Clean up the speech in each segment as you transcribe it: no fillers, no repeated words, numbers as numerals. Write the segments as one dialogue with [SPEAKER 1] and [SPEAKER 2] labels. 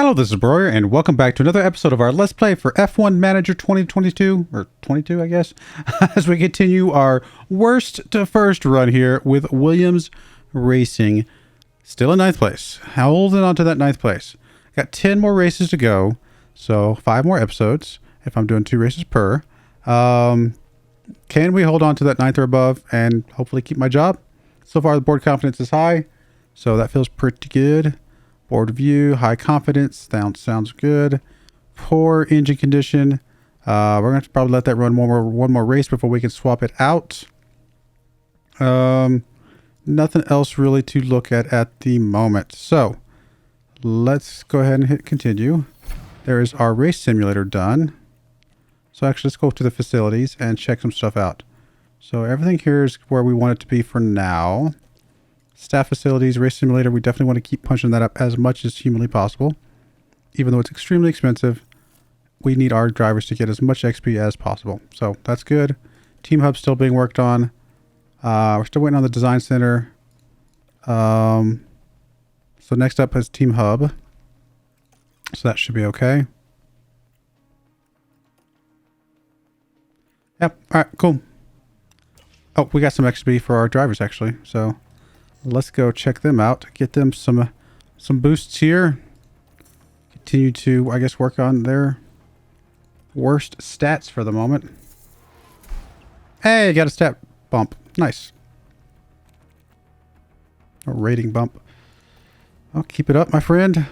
[SPEAKER 1] Hello, this is Broyar, and welcome back to another episode of our Let's Play for F1 Manager 2022, or 22, I guess, as we continue our worst to first run here with Williams Racing. Still in ninth place. Holding on to that ninth place. Got 10 more races to go, so 5 more episodes, if I'm doing 2 races per. Can we hold on to that ninth or above and hopefully keep my job? So far, the board confidence is high, so that feels pretty good. Board view, high confidence, sounds good. Poor engine condition. We're going to probably let that run one more race before we can swap it out. Nothing else really to look at the moment. So let's go ahead and hit continue. There is our race simulator done. So actually, let's go to the facilities and check some stuff out. So everything here is where we want it to be for now. Staff facilities, race simulator, we definitely want to keep punching that up as much as humanly possible. Even though it's extremely expensive, we need our drivers to get as much XP as possible. So that's good. Team Hub's still being worked on. We're still waiting on the design center. So next up is Team Hub. So that should be okay. Yep. All right, cool. Oh, we got some XP for our drivers actually. So let's go check them out. Get them some boosts here. Continue to, I guess, work on their worst stats for the moment. Hey, got a stat bump. Nice. A rating bump. I'll keep it up, my friend.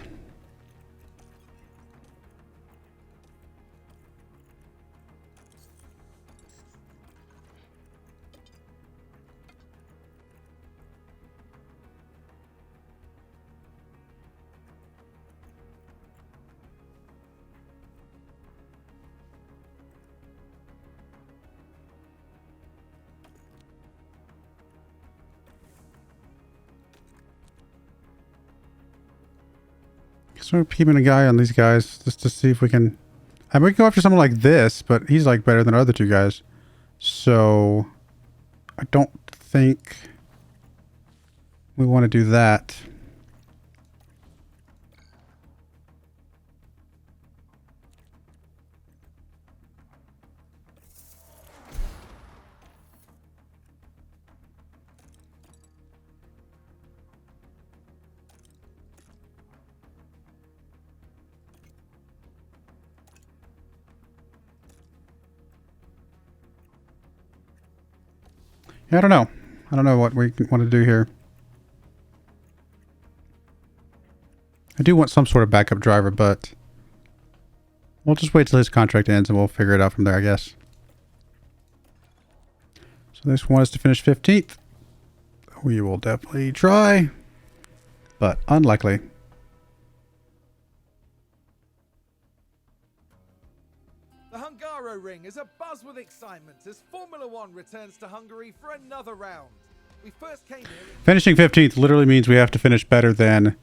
[SPEAKER 1] So we're keeping a guy on these guys just to see if we can... I mean, we can go after someone like this, but he's like better than our other 2 guys. So I don't think we want to do that. Yeah, I don't know. I don't know what we want to do here. I do want some sort of backup driver, but we'll just wait till his contract ends and we'll figure it out from there, I guess. So this one is to finish 15th. We will definitely try, but unlikely.
[SPEAKER 2] The Hungaro ring is abuzz with excitement as Formula One returns to Hungary for another round. We first came here...
[SPEAKER 1] Finishing 15th literally means we have to finish better than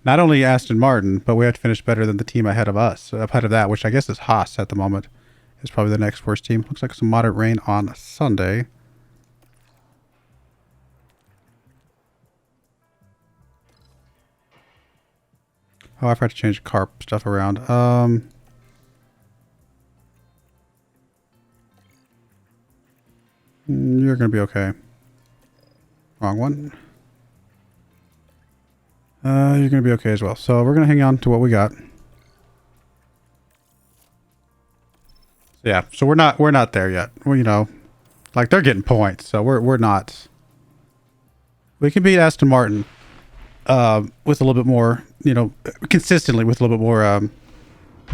[SPEAKER 1] not only Aston Martin, but we have to finish better than the team ahead of us. Ahead of that, which I guess is Haas at the moment, is probably the next worst team. Looks like some moderate rain on Sunday. Oh, I forgot to change the car stuff around. You're going to be okay. Wrong one. You're going to be okay as well. So we're going to hang on to what we got. Yeah, so we're not there yet. Well, you know, like they're getting points, so we're not. We can beat Aston Martin with a little bit more, you know, consistently with a little bit more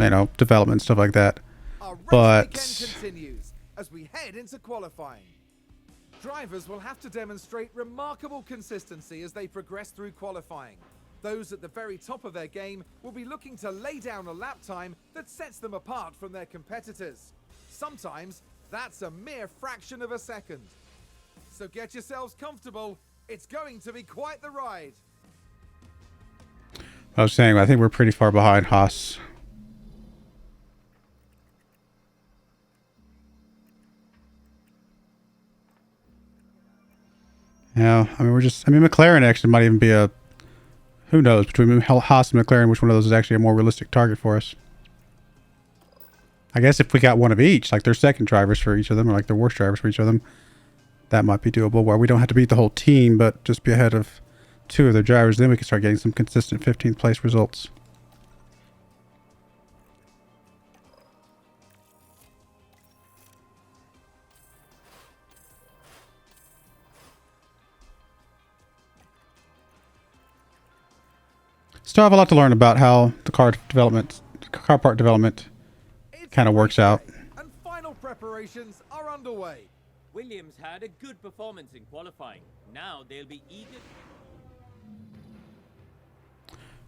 [SPEAKER 1] you know, development, stuff like that.
[SPEAKER 2] Our race
[SPEAKER 1] But
[SPEAKER 2] weekend continues as we head into qualifying. Drivers will have to demonstrate remarkable consistency as they progress through qualifying. Those at the very top of their game will be looking to lay down a lap time that sets them apart from their competitors. Sometimes that's a mere fraction of a second. So get yourselves comfortable. It's going to be quite the ride.
[SPEAKER 1] I was saying, I think we're pretty far behind Haas. Yeah, I mean, McLaren actually might even be a Who knows, between Haas and McLaren, which one of those is actually a more realistic target for us? I guess if we got one of each, like their second drivers for each of them, or like their worst drivers for each of them, that might be doable, where we don't have to beat the whole team, but just be ahead of 2 of their drivers. Then we can start getting some consistent 15th place results. Still have a lot to learn about how the car part development kind of works out.
[SPEAKER 2] And final preparations are underway.
[SPEAKER 3] Williams had a good performance in qualifying. Now they'll be eager.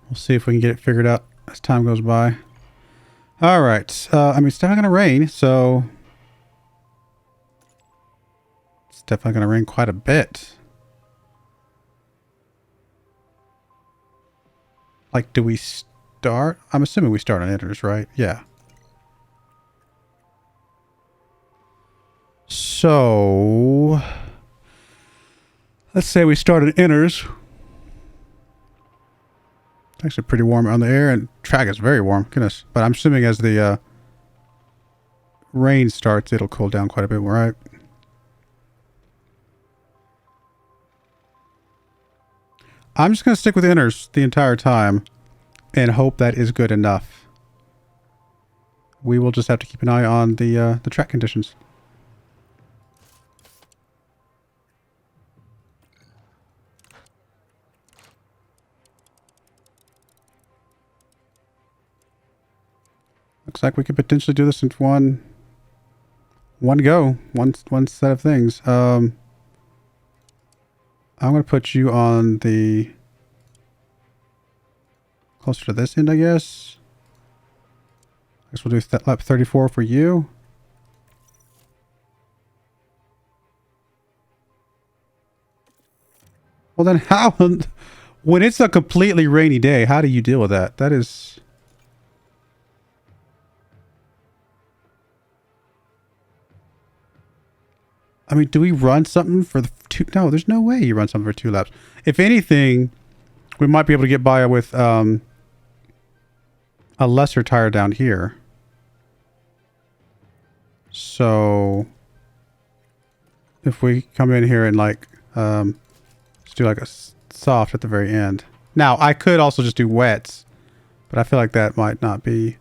[SPEAKER 1] We'll see if we can get it figured out as time goes by. All right. I mean, it's definitely going to rain, so it's definitely going to rain quite a bit. Like, do we start? I'm assuming we start on enters, right? Yeah. So, let's say we start at enters. It's actually pretty warm on the air, and track is very warm. Goodness. But I'm assuming as the rain starts, it'll cool down quite a bit, right? I'm just going to stick with enters the entire time and hope that is good enough. We will just have to keep an eye on the track conditions. Looks like we could potentially do this in one go, one set of things. I'm going to put you on the closer to this end, I guess. I guess we'll do lap 34 for you. Well, then how, when it's a completely rainy day, how do you deal with that? That is... I mean, do we run something for the 2? No, there's no way you run something for 2 laps. If anything, we might be able to get by with a lesser tire down here. So if we come in here and like just do like a soft at the very end. Now, I could also just do wets, but I feel like that might not be.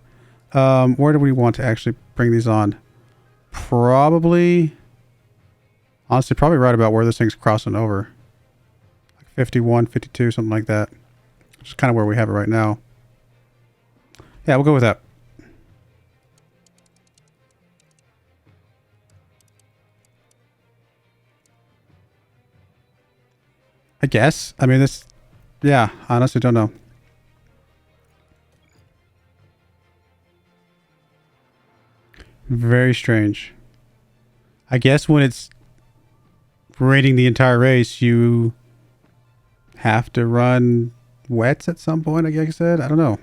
[SPEAKER 1] Where do we want to actually bring these on? Probably... Honestly, probably right about where this thing's crossing over. Like 51, 52, something like that. Which is kind of where we have it right now. Yeah, we'll go with that. I guess. I mean, this... Yeah, I honestly don't know. Very strange. I guess when it's raining the entire race, you have to run wets at some point, I guess I said. I don't know.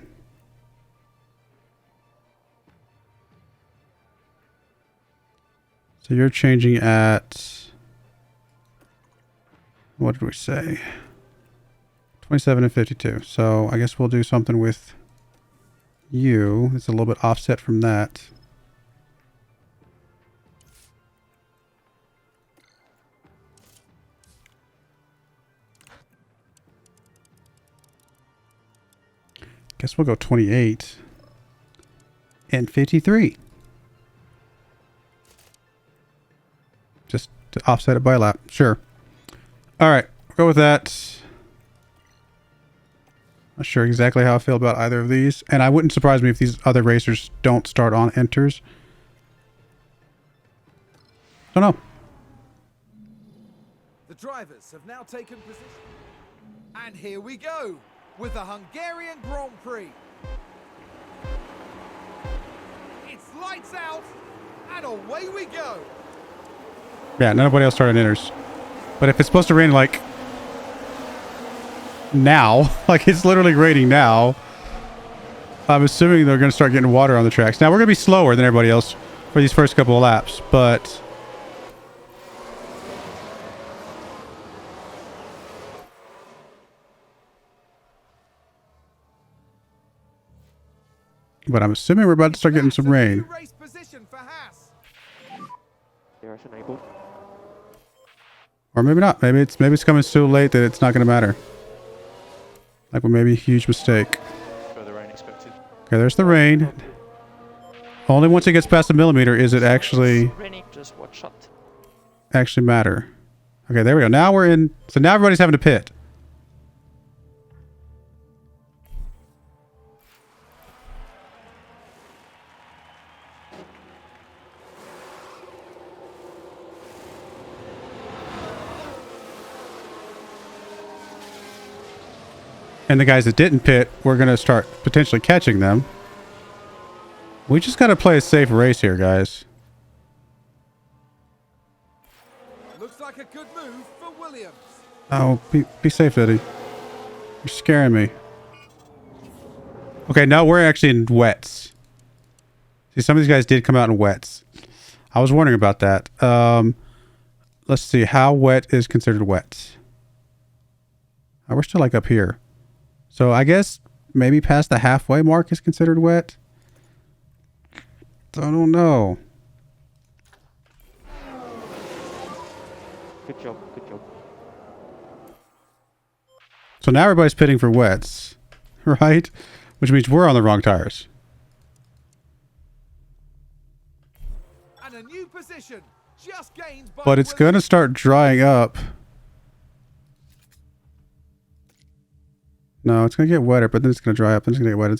[SPEAKER 1] So you're changing at... What did we say? 27 and 52. So I guess we'll do something with you. It's a little bit offset from that. Guess we'll go 28 and 53. Just to offset it by a lap. Sure. All right. We'll go with that. Not sure exactly how I feel about either of these. And I wouldn't surprise me if these other racers don't start on enters. Don't know.
[SPEAKER 2] The drivers have now taken position. And here we go with the Hungarian Grand Prix. It's lights out and away we go.
[SPEAKER 1] Yeah, nobody else started enters. But if it's supposed to rain like now, like it's literally raining now, I'm assuming they're going to start getting water on the tracks. Now we're going to be slower than everybody else for these first couple of laps, but But I'm assuming we're about to start getting some
[SPEAKER 2] That's a
[SPEAKER 1] rain.
[SPEAKER 2] new race position for Haas.
[SPEAKER 4] There is enabled.
[SPEAKER 1] Or maybe not. Maybe it's coming so late that it's not going to matter. Like, well, maybe a huge mistake.
[SPEAKER 4] Further rain expected.
[SPEAKER 1] Okay, there's the rain. Only once it gets past a millimeter is it actually
[SPEAKER 4] Raining. Just watch out.
[SPEAKER 1] matter. Okay, there we go. Now we're in. So now everybody's having to pit. And the guys that didn't pit, we're going to start potentially catching them. We just got to play a safe race here, guys.
[SPEAKER 2] Looks like a good move for Williams.
[SPEAKER 1] Oh, be safe, Eddie. You're scaring me. Okay, no, we're actually in wets. See, some of these guys did come out in wets. I was wondering about that. Let's see. How wet is considered wet? Oh, we're still like up here. So I guess maybe past the halfway mark is considered wet. I don't know.
[SPEAKER 4] Good job. Good job.
[SPEAKER 1] So now everybody's pitting for wets, right? Which means we're on the wrong tires.
[SPEAKER 2] And a new position just gained by
[SPEAKER 1] But it's going to start drying up. No, it's going to get wetter, but then it's going to dry up. Then it's going to get wetter.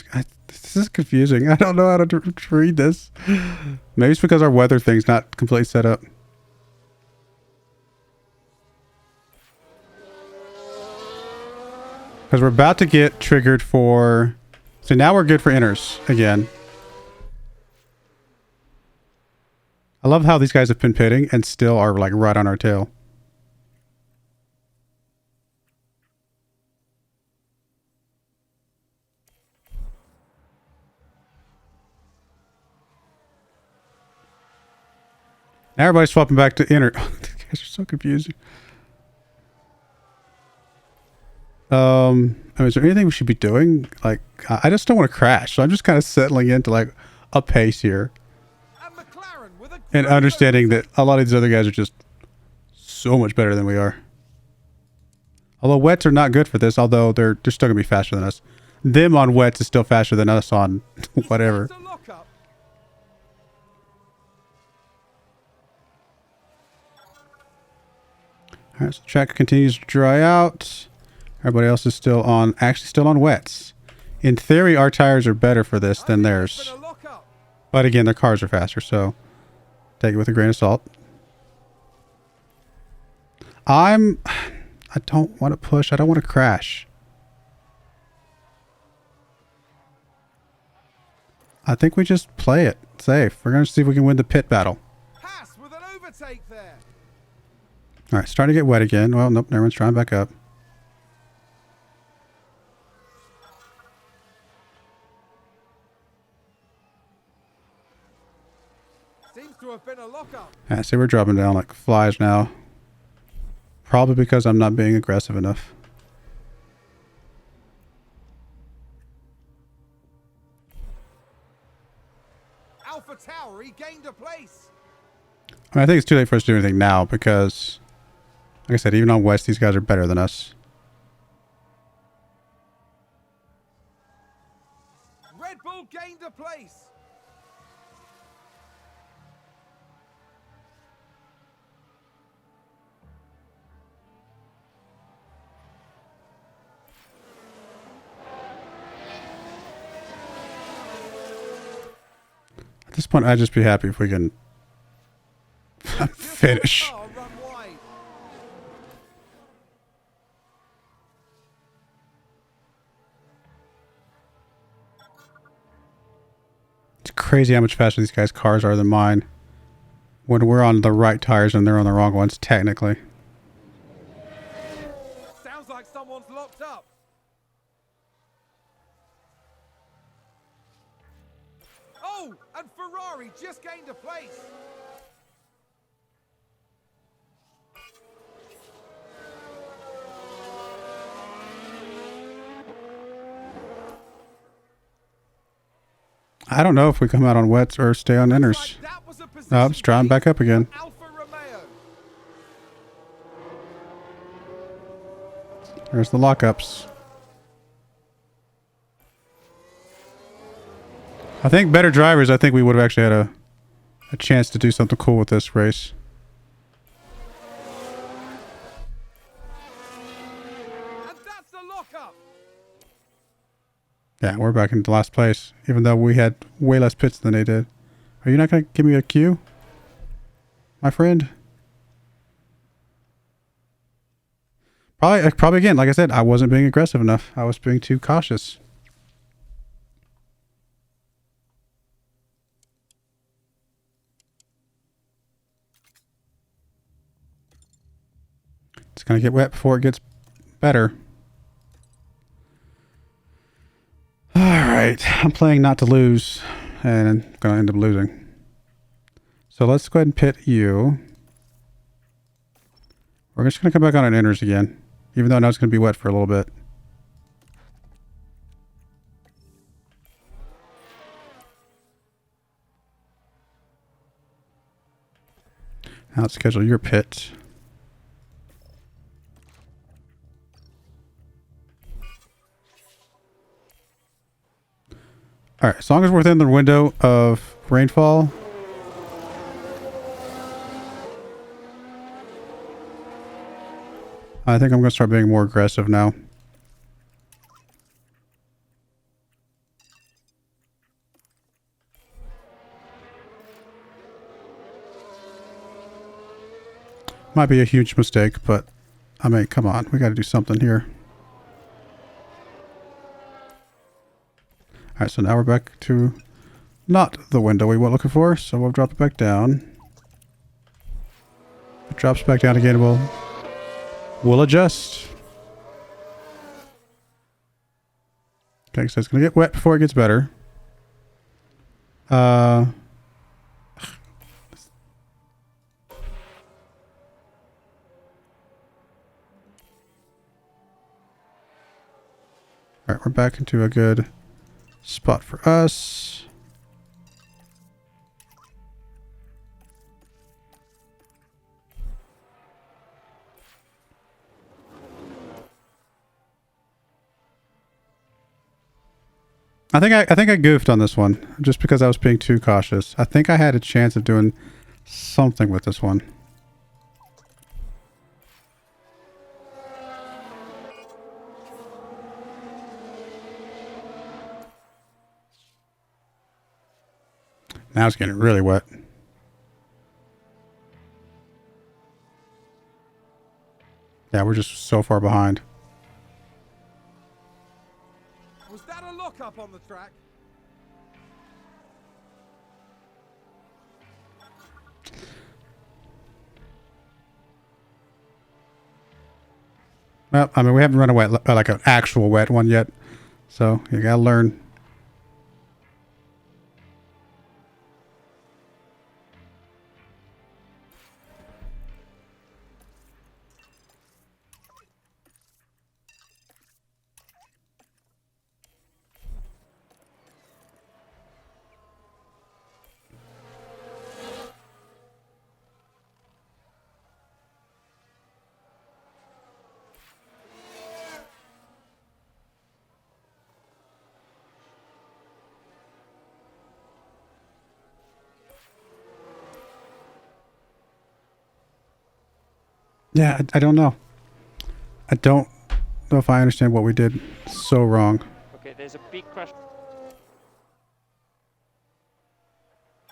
[SPEAKER 1] This is confusing. I don't know how to read this. Maybe it's because our weather thing's not completely set up. Because we're about to get triggered for... So now we're good for inners again. I love how these guys have been pitting and still are like right on our tail. Now everybody's swapping back to inner. These guys are so confusing. I mean, is there anything we should be doing? Like, I just don't want to crash. So I'm just kind of settling into like a pace here.
[SPEAKER 2] And McLaren with a
[SPEAKER 1] And
[SPEAKER 2] great
[SPEAKER 1] understanding that
[SPEAKER 2] overtake.
[SPEAKER 1] a lot of these other guys are just so much better than we are. Although wets are not good for this, although they're still going to be faster than us. Them on wets is still faster than us on whatever.
[SPEAKER 2] Starts to lock up.
[SPEAKER 1] All right, so the track continues to dry out. Everybody else is still on wets. In theory, our tires are better for this than theirs.
[SPEAKER 2] Been a lock up.
[SPEAKER 1] But again, their cars are faster, so take it with a grain of salt. I don't want to push. I don't want to crash. I think we just play it safe. We're going to see if we can win the pit battle.
[SPEAKER 2] Haas with an overtake there.
[SPEAKER 1] All right, starting to get wet again. Well, nope, everyone's trying back up.
[SPEAKER 2] Seems to have been a lock up.
[SPEAKER 1] I see we're dropping down like flies now. Probably because I'm not being aggressive enough.
[SPEAKER 2] Alpha Tower, he gained a place.
[SPEAKER 1] I mean, I think it's too late for us to do anything now because, like I said, even on West, these guys are better than us.
[SPEAKER 2] Red Bull gained a place.
[SPEAKER 1] At this point, I'd just be happy if we can finish.
[SPEAKER 2] Car run wide.
[SPEAKER 1] It's crazy how much faster these guys' cars are than mine. When we're on the right tires and they're on the wrong ones, technically.
[SPEAKER 2] Sounds like someone's locked up. Oh, and Ferrari just gained a place.
[SPEAKER 1] I don't know if we come out on wets or stay on inners.
[SPEAKER 2] Looks like that was a
[SPEAKER 1] Oh,
[SPEAKER 2] position
[SPEAKER 1] let's try and back up again.
[SPEAKER 2] for Alfa Romeo.
[SPEAKER 1] There's the lockups. I think better drivers, I think we would have actually had a chance to do something cool with this race.
[SPEAKER 2] And that's the lockup.
[SPEAKER 1] Yeah, we're back into last place, even though we had way less pits than they did. Are you not going to give me a cue, my friend? Probably again, like I said, I wasn't being aggressive enough. I was being too cautious. It's going to get wet before it gets better. All right, I'm playing not to lose, and I'm going to end up losing. So let's go ahead and pit you. We're just going to come back on an inners again, even though I know it's going to be wet for a little bit. Now let's schedule your pit. All right, as long as we're within the window of rainfall. I think I'm going to start being more aggressive now. Might be a huge mistake, but I mean, come on, we got to do something here. All right, so now we're back to not the window we were looking for, so we'll drop it back down. If it drops back down again, we'll adjust. Okay, so it's gonna get wet before it gets better. All right, we're back into a good spot for us. I think I goofed on this one just because I was being too cautious. I think I had a chance of doing something with this one. Now it's getting really wet. Yeah, we're just so far behind.
[SPEAKER 2] Was that a lockup on the track?
[SPEAKER 1] Well, I mean, we haven't run a wet, like an actual wet one yet. So you gotta learn. Yeah, I don't know. I don't know if I understand what we did so wrong.
[SPEAKER 4] Okay, there's a big crash.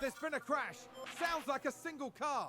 [SPEAKER 2] There's been a crash. Sounds like a single car.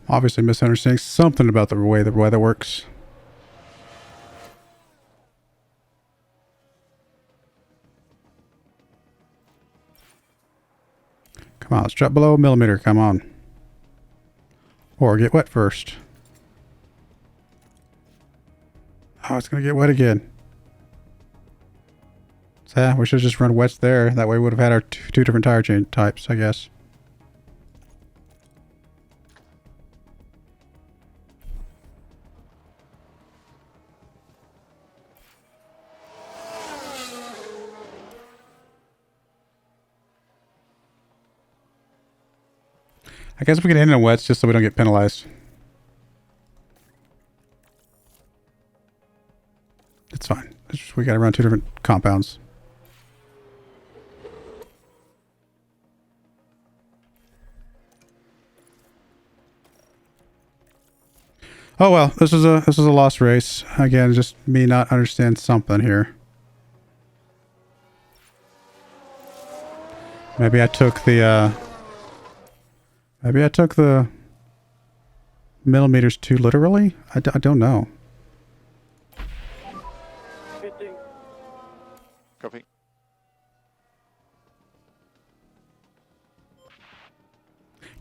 [SPEAKER 1] Obviously misunderstanding something about the way the weather works. Come on, let's drop below a millimeter. Come on. Or get wet first. Oh, it's going to get wet again. So, we should have just run wets there. That way we would have had our two different tire chain types, I guess. I guess we can end in wets just so we don't get penalized. It's fine. We gotta run two different compounds. Oh well, this is a lost race. Again, just me not understand something here. Maybe I took the millimeters too literally? I don't know.
[SPEAKER 4] Copy.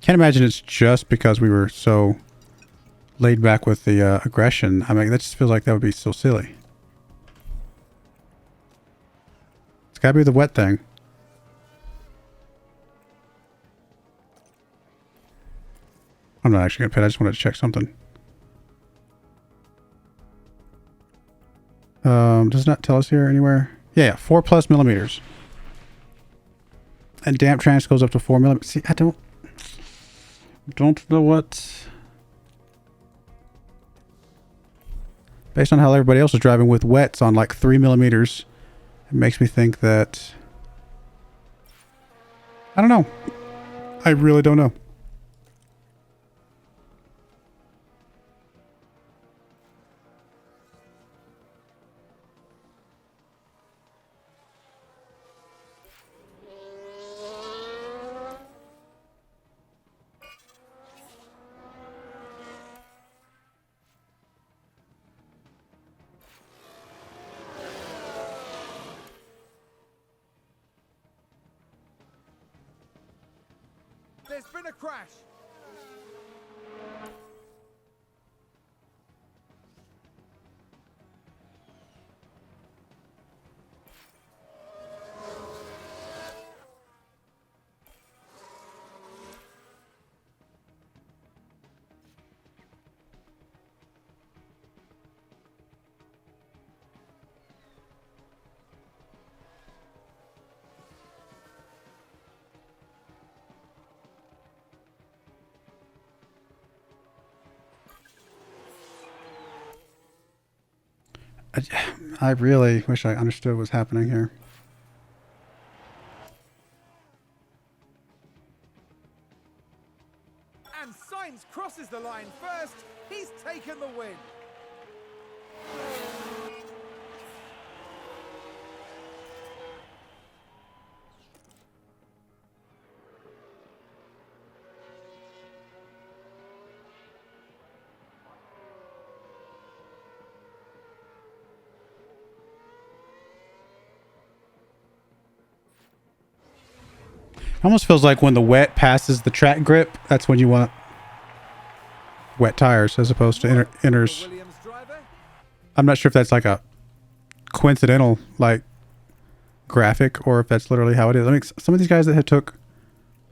[SPEAKER 1] Can't imagine it's just because we were so laid back with the aggression. I mean, that just feels like that would be so silly. It's gotta be the wet thing. I'm not actually gonna pit. I just wanted to check something. Does not tell us here anywhere. Yeah, 4+ millimeters. And damp trans goes up to 4 millimeters. See, I don't know what. Based on how everybody else is driving with wets on like 3 millimeters, it makes me think that. I don't know. I really don't know.
[SPEAKER 2] There's been a crash.
[SPEAKER 1] I really wish I understood what's happening here.
[SPEAKER 2] And Sainz crosses the line first. He's taken the win.
[SPEAKER 1] It almost feels like when the wet passes the track grip, that's when you want wet tires as opposed to inners.
[SPEAKER 2] Williams driver.
[SPEAKER 1] I'm not sure if that's like a coincidental like graphic or if that's literally how it is. I mean, some of these guys that had took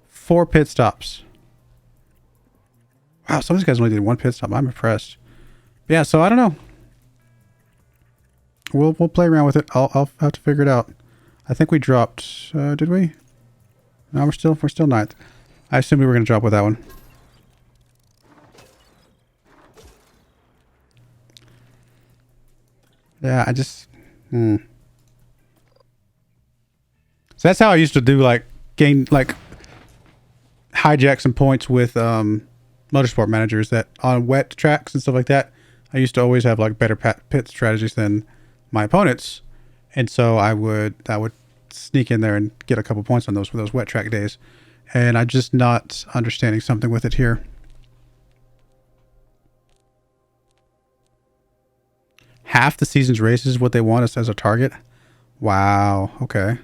[SPEAKER 1] 4 pit stops. Wow, some of these guys only did 1 pit stop. I'm impressed. But yeah, so I don't know. We'll play around with it. I'll have to figure it out. I think we dropped. Did we? No, we're still 9th. I assume we were going to drop with that one. Yeah, I just. So that's how I used to do like hijack some points with Motorsport Managers. That on wet tracks and stuff like that, I used to always have like better pit strategies than my opponents, and so I would sneak in there and get a couple points on those wet track days. And I'm just not understanding something with it here. Half the season's races is what they want us as a target. Wow. Okay.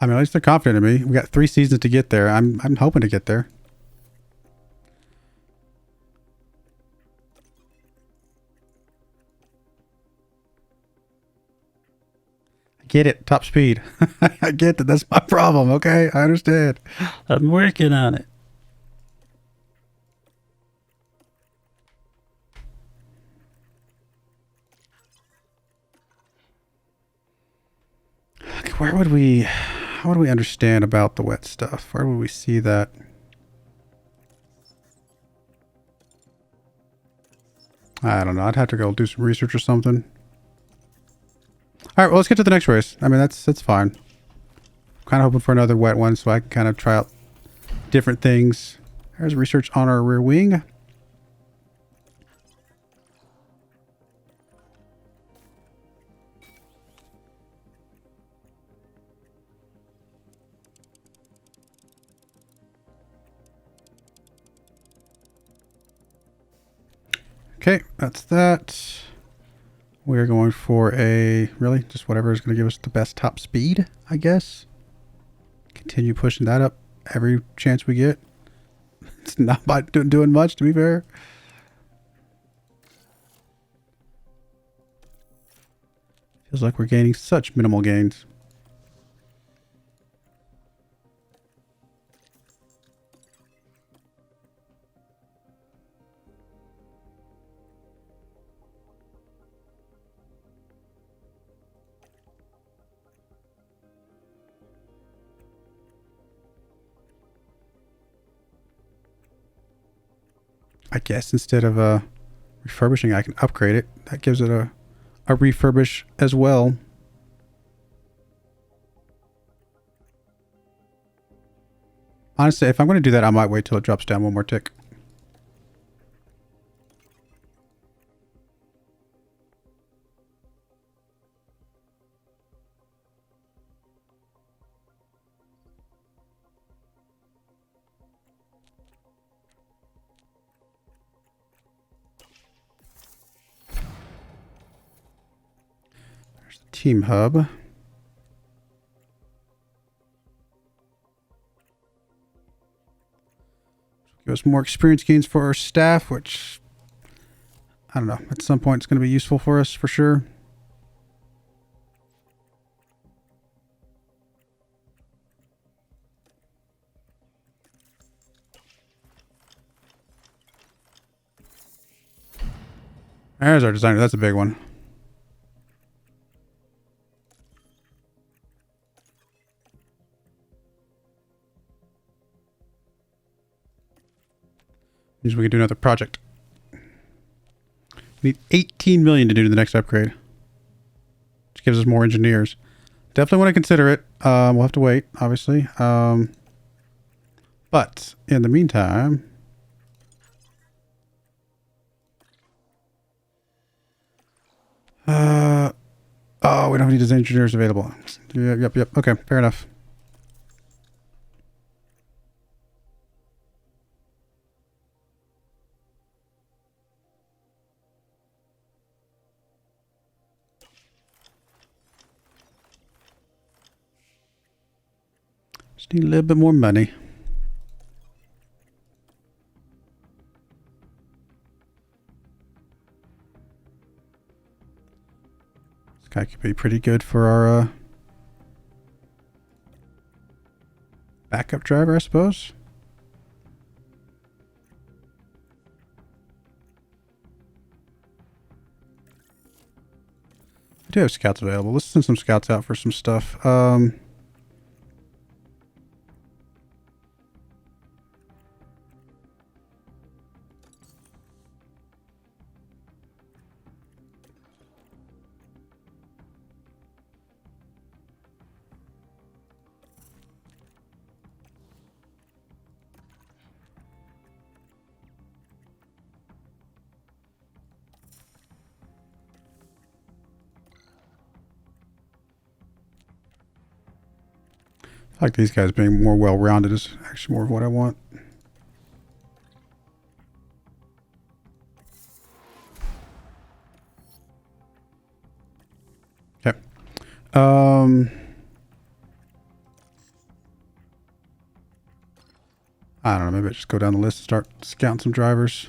[SPEAKER 1] I mean, at least they're confident in me. We got 3 seasons to get there. I'm hoping to get there. I get it. Top speed. I get that. That's my problem. Okay, I understand. I'm working on it. Okay, where would we? How would we understand about the wet stuff? Where would we see that? I don't know. I'd have to go do some research or something. All right, well, let's get to the next race. I mean, that's fine. Kind of hoping for another wet one so I can kind of try out different things. There's research on our rear wing. Okay, that's that. We're going for a, really, just whatever is going to give us the best top speed, I guess. Continue pushing that up every chance we get. It's not by doing much, to be fair. Feels like we're gaining such minimal gains. I guess instead of refurbishing, I can upgrade it. That gives it a refurbish as well. Honestly, if I'm going to do that, I might wait till it drops down one more tick. There's the team hub. Give us more experience gains for our staff, which, I don't know, at some point it's going to be useful for us for sure. There's our designer. That's a big one. Means we can do another project. We need 18 million to do the next upgrade, which gives us more engineers. Definitely want to consider it. We'll have to wait, obviously. But in the meantime, oh, we don't have any design engineers available. Yep. Okay, fair enough. Just need a little bit more money. This guy could be pretty good for our backup driver, I suppose. We do have scouts available. Let's send some scouts out for some stuff. I like these guys being more well-rounded is actually more of what I want. Okay. I don't know. Maybe I just go down the list and start scouting some drivers.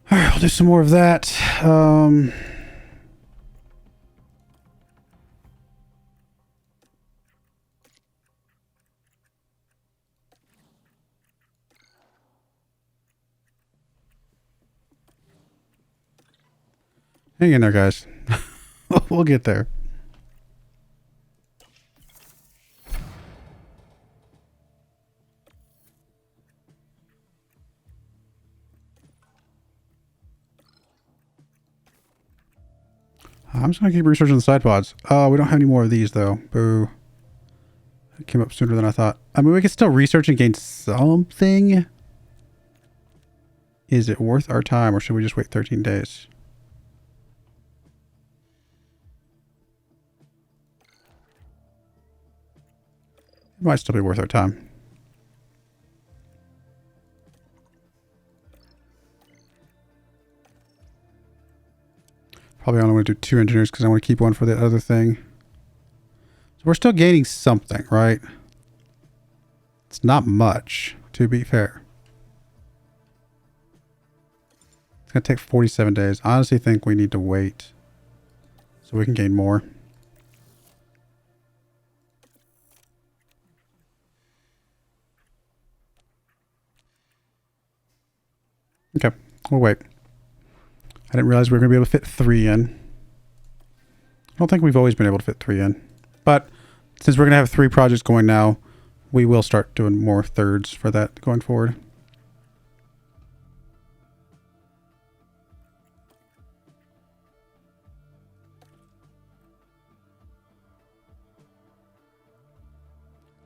[SPEAKER 1] All right, I'll do some more of that. Hang in there, guys. We'll get there. I'm just going to keep researching the side pods. Oh, we don't have any more of these, though. Boo. It came up sooner than I thought. I mean, we can still research and gain something. Is it worth our time, or should we just wait 13 days? It might still be worth our time. Probably only want to do 2 engineers because I want to keep one for the other thing. So we're still gaining something, right? It's not much, to be fair. It's going to take 47 days. I honestly think we need to wait so we can gain more. Okay, we'll wait. I didn't realize we were going to be able to fit 3 in. I don't think we've always been able to fit 3 in. But since we're going to have 3 projects going now, we will start doing more thirds for that going forward.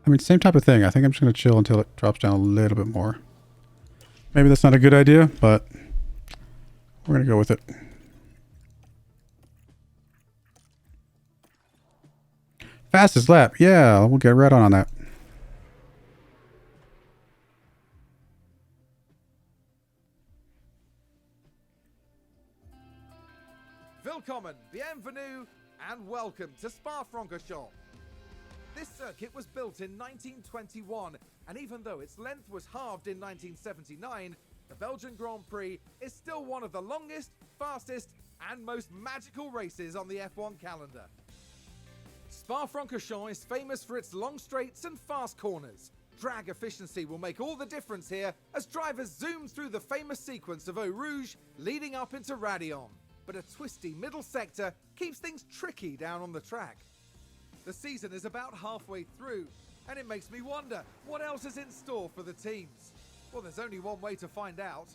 [SPEAKER 1] I mean, same type of thing. I think I'm just going to chill until it drops down a little bit more. Maybe that's not a good idea, but we're going to go with it. Fastest lap. Yeah, we'll get right on that.
[SPEAKER 2] Willkommen, bienvenue, and welcome to Spa-Francorchamps. This circuit was built in 1921, and even though its length was halved in 1979, the Belgian Grand Prix is still one of the longest, fastest, and most magical races on the F1 calendar. Spa-Francorchamps is famous for its long straights and fast corners. Drag efficiency will make all the difference here as drivers zoom through the famous sequence of Eau Rouge leading up into Raidillon. But a twisty middle sector keeps things tricky down on the track. The season is about halfway through, and it makes me wonder what else is in store for the teams. Well, there's only one way to find out.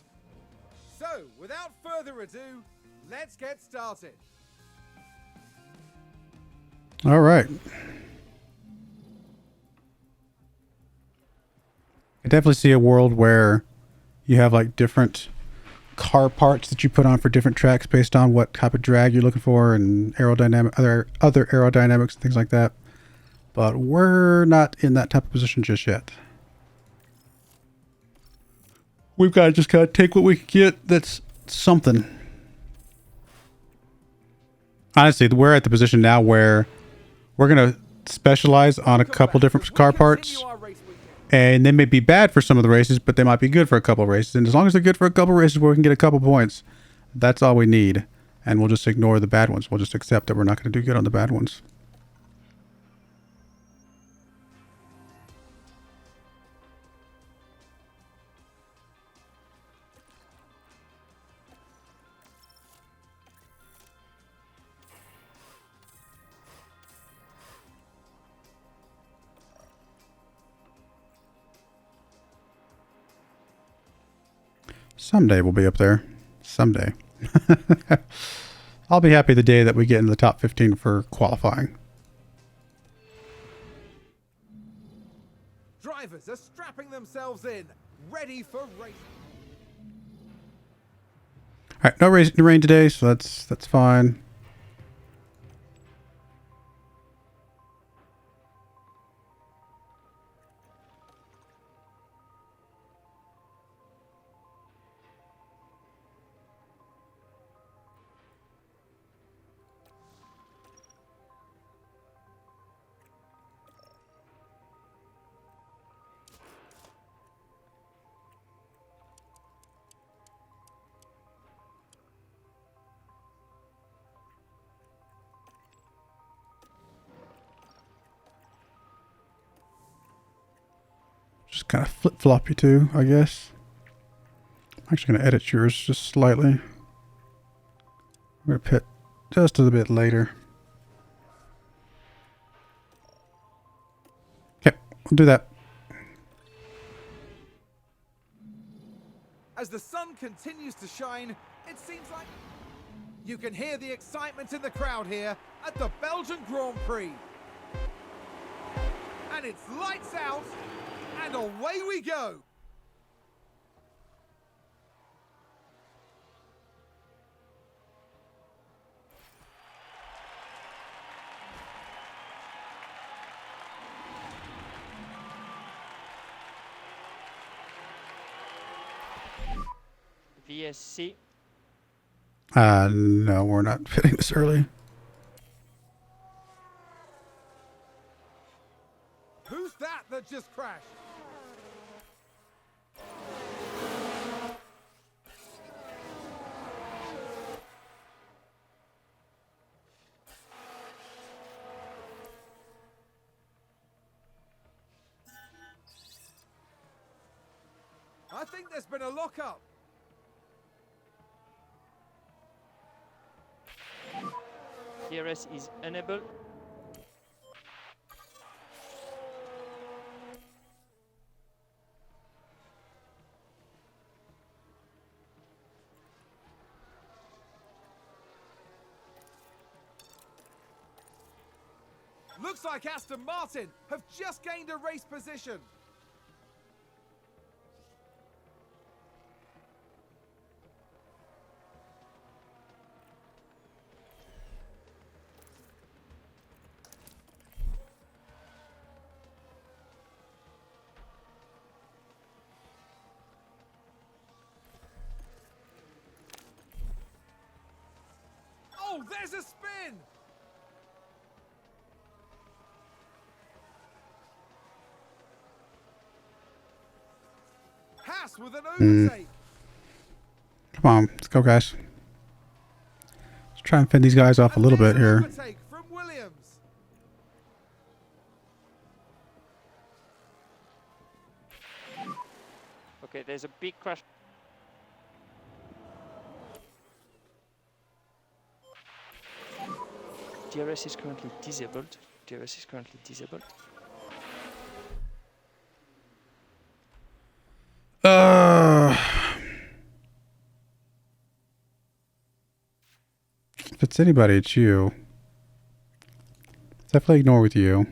[SPEAKER 2] So, without further ado, let's get started.
[SPEAKER 1] All right. I definitely see a world where you have like different car parts that you put on for different tracks based on what type of drag you're looking for and aerodynamic, other aerodynamics and things like that. But we're not in that type of position just yet. We've got to just kind of take what we can get that's something. Honestly, we're at the position now where we're going to specialize on a couple different car parts. And they may be bad for some of the races, but they might be good for a couple of races. And as long as they're good for a couple of races where we can get a couple points, that's all we need. And we'll just ignore the bad ones. We'll just accept that we're not going to do good on the bad ones. Someday we'll be up there. Someday. I'll be happy the day that we get into the top 15 for qualifying.
[SPEAKER 2] Drivers are strapping themselves in, ready for racing.
[SPEAKER 1] All right, no rain today, so that's fine. Just kind of flip-flop you two, I guess. I'm actually going to edit yours just slightly. I'm going to pit just a little bit later. Okay, we'll do that.
[SPEAKER 2] As the sun continues to shine, it seems like you can hear the excitement in the crowd here at the Belgian Grand Prix. And it's lights out, and away we go.
[SPEAKER 4] VSC.
[SPEAKER 1] No, we're not fitting this early.
[SPEAKER 2] Who's that just crashed? I think there's been a lockup.
[SPEAKER 4] DRS is unable.
[SPEAKER 2] Looks like Aston Martin have just gained a race position. Oh, there's a spin! Haas with an overtake.
[SPEAKER 1] Come on, let's go, guys. Let's try and fend these guys off a little bit here.
[SPEAKER 2] Overtake from Williams.
[SPEAKER 4] Okay, there's a big crash. DRS is currently disabled. DRS is currently disabled.
[SPEAKER 1] If it's anybody, it's you. Definitely ignore with you.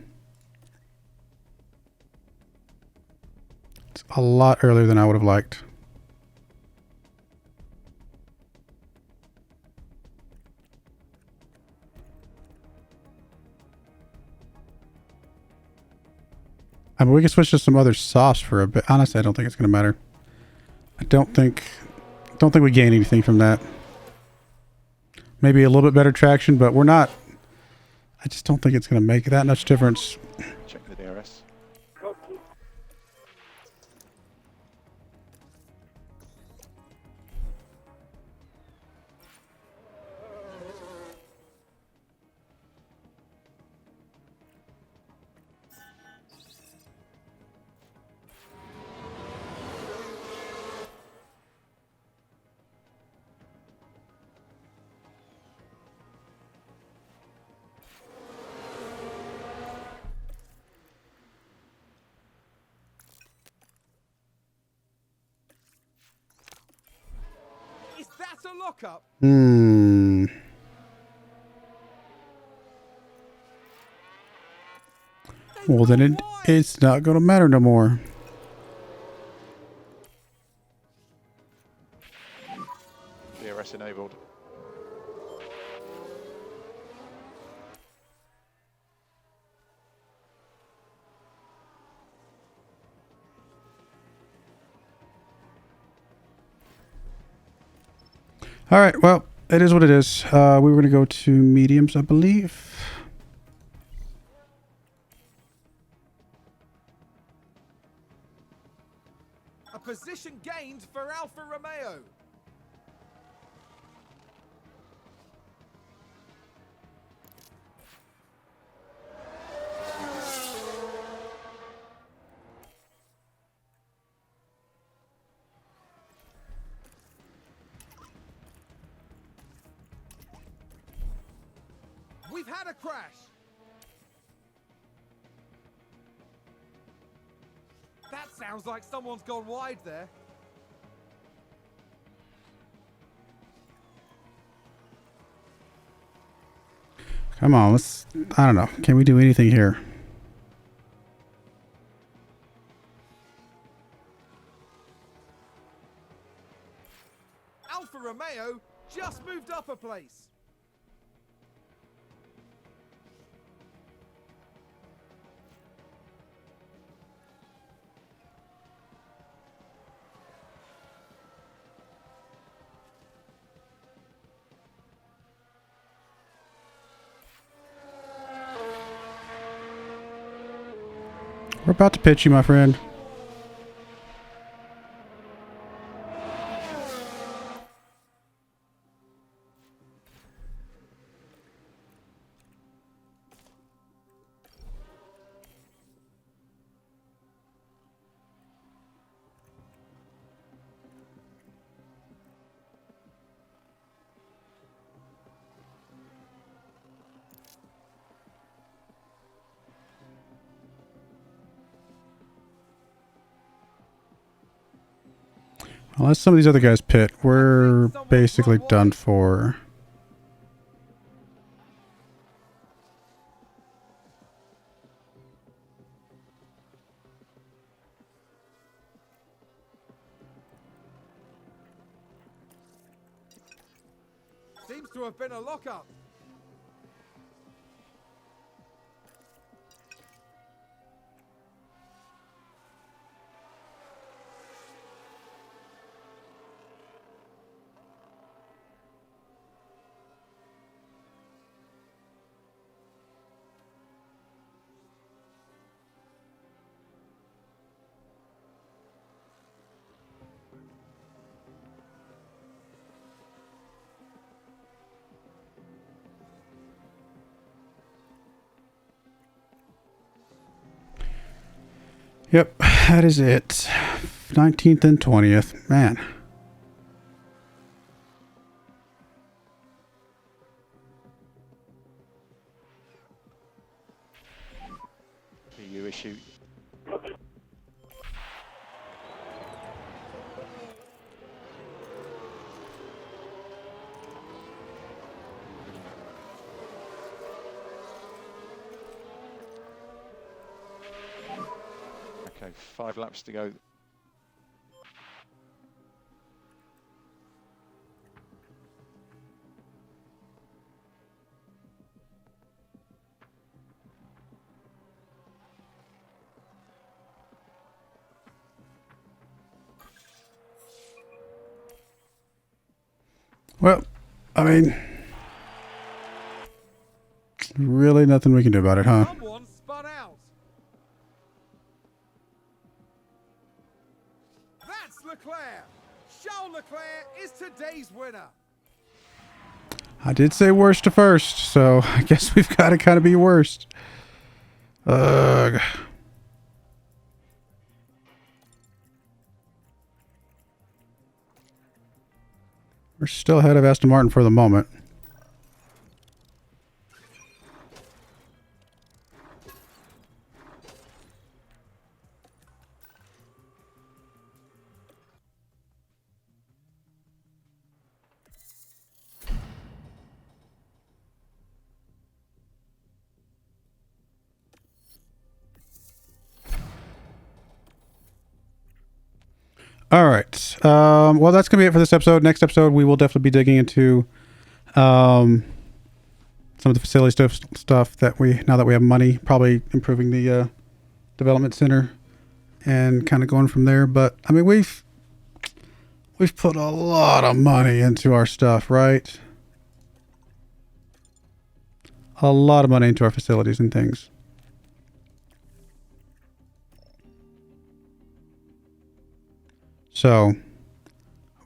[SPEAKER 1] It's a lot earlier than I would have liked. I mean, we can switch to some other sauce for a bit. Honestly, I don't think it's going to matter. I don't think we gain anything from that. Maybe a little bit better traction, but we're not. I just don't think it's going to make that much difference.
[SPEAKER 5] Check the DRS.
[SPEAKER 2] lockup?
[SPEAKER 1] Hmm. Well, then it's not going to matter no more.
[SPEAKER 5] DRS enabled.
[SPEAKER 1] All right. Well, it is what it is. We were going to go to mediums, I believe.
[SPEAKER 2] A position gained for Alfa Romeo. We've had a crash. That sounds like someone's gone wide there.
[SPEAKER 1] Come on, let's... I don't know. Can we do anything here?
[SPEAKER 2] Alfa Romeo just moved up a place.
[SPEAKER 1] We're about to pitch you, my friend. Unless some of these other guys pit, we're basically done for.
[SPEAKER 2] Seems to have been a lockup.
[SPEAKER 1] Yep, that is it. 19th and 20th. Man.
[SPEAKER 5] PU issue. Okay, 5 laps to go.
[SPEAKER 1] Well, I mean, really nothing we can do about it, huh?
[SPEAKER 2] Someone spun out. That's Leclerc. Charles Leclerc is today's winner.
[SPEAKER 1] I did say worst to first, so I guess we've got to kind of be worst. Ugh. We're still ahead of Aston Martin for the moment. All right. Well, that's going to be it for this episode. Next episode, we will definitely be digging into some of the facility stuff that now that we have money, probably improving the development center and kind of going from there. But I mean, we've put a lot of money into our stuff, right? A lot of money into our facilities and things. So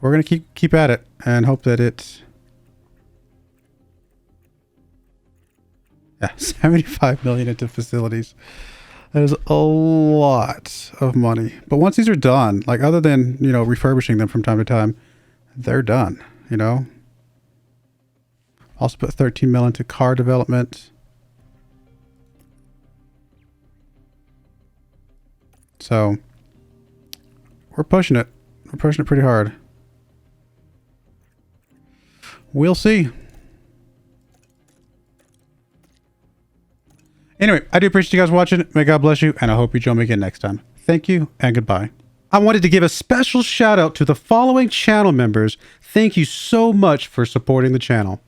[SPEAKER 1] we're going to keep at it and hope that it's 75 million into facilities. That is a lot of money. But once these are done, like other than, you know, refurbishing them from time to time, they're done, you know. Also put 13 mil into car development. So we're pushing it. We're pushing it pretty hard. We'll see. Anyway, I do appreciate you guys watching. May God bless you, and I hope you join me again next time. Thank you, and goodbye. I wanted to give a special shout out to the following channel members. Thank you so much for supporting the channel.